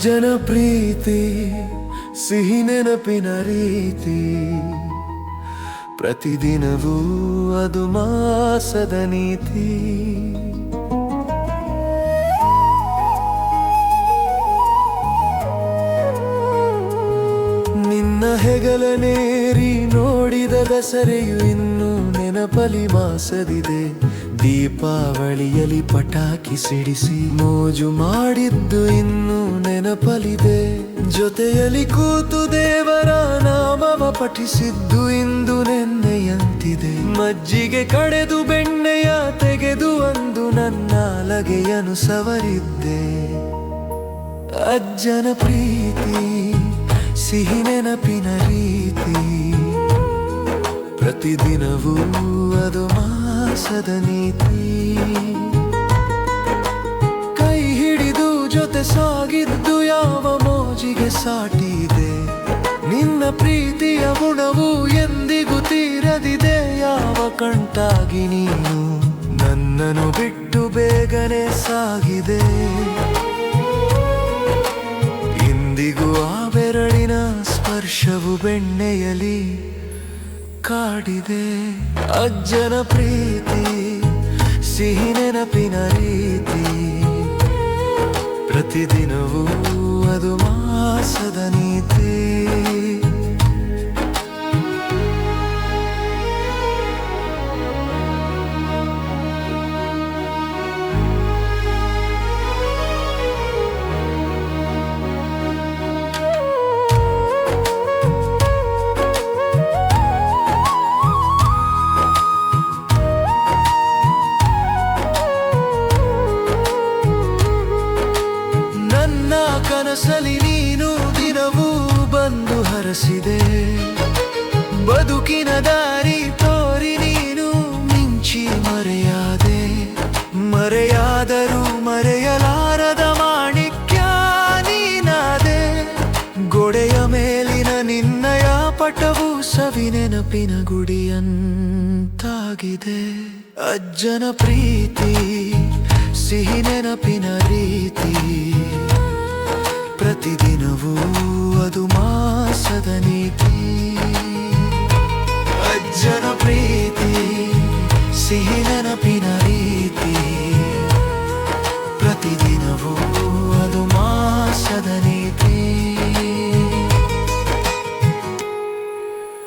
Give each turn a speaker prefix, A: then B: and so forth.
A: ಅಜ್ಜನ ಪ್ರೀತಿ ಸಿಹಿ ನೆನಪಿನ ರೀತಿ, ಪ್ರತಿದಿನವೂ ಅದು ಮಾಸದ ನೀತಿ. ನಿನ್ನ ಹೆಗಲನೇರಿ ನೋಡಿದ ದಸರೆಯು ಇನ್ನೂ ನೆನಪಲಿ ಮಾಸದಿದೆ. ದೀಪಾವಳಿಯಲ್ಲಿ ಪಟಾಕಿ ಸಿಡಿಸಿ ಮೋಜು ಮಾಡಿದ್ದು ಇನ್ನೂ ನೆನಪಲಿದೆ. ಜೊತೆಯಲ್ಲಿ ಕೂತು ದೇವರ ನಾಮವ ಪಠಿಸಿದ್ದು ಇಂದು ನೆನ್ನೆಯಂತಿದೆ. ಮಜ್ಜಿಗೆ ಕಡೆದು ಬೆಣ್ಣೆಯ ತೆಗೆದು ಅಂದು ನನ್ನ ಲಗೆಯನು ಸವರಿದ್ದೆ. ಅಜ್ಜನ ಪ್ರೀತಿ ಸಿಹಿ ನೆನಪಿನ ರೀತಿ, ಪ್ರತಿದಿನವೂ ಅದು ಮಾಸದ ನೀತಿ. ಕೈ ಹಿಡಿದು ಜೊತೆ ಸಾಗಿದ್ದು ಯಾವ ಮೋಜಿಗೆ ಸಾಟಿದೆ. ನಿನ್ನ ಪ್ರೀತಿಯ ಗುಣವು ಎಂದಿಗೂ ತೀರದಿದೆ. ಯಾವ ಕಂಟಾಗಿ ನೀನು ನನ್ನನ್ನು ಬಿಟ್ಟು ಬೇಗನೆ ಸಾಗಿದೆ. ಇಂದಿಗೂ ಆ ಬೆರಳಿನ ಸ್ಪರ್ಶವು ಬೆಣ್ಣೆಯಲಿ ಕಾಡಿದೆ. ಅಜ್ಜನ ಪ್ರೀತಿ ಸಿಹಿ ನೆನಪಿನ ರೀತಿ, ಪ್ರತಿದಿನವೂ ಅದು ಮಾಸದ ನೀತಿ. ಕನಸಲಿ ನೀನು ದಿನವೂ ಬಂದು ಹರಸಿದೆ. ಬದುಕಿನ ದಾರಿ ತೋರಿ ನೀನು ಮಿಂಚಿ ಮರೆಯಾದೆ. ಮರೆಯಾದರೂ ಮರೆಯಲಾರದ ಮಾಣಿಕ್ಯ ನೀನಾದೆ. ಗೋಡೆಯ ಮೇಲಿನ ನಿನ್ನಯ ಪಟವು ಸವಿ ನೆನಪಿನ ಗುಡಿಯಂತಾಗಿದೆ. ಅಜ್ಜನ ಪ್ರೀತಿ ಸಿಹಿ ನೆನಪಿನ ರೀತಿ, ಪ್ರತಿದಿನವೂ ಅದು ಮಾಸದ ನೀತಿ.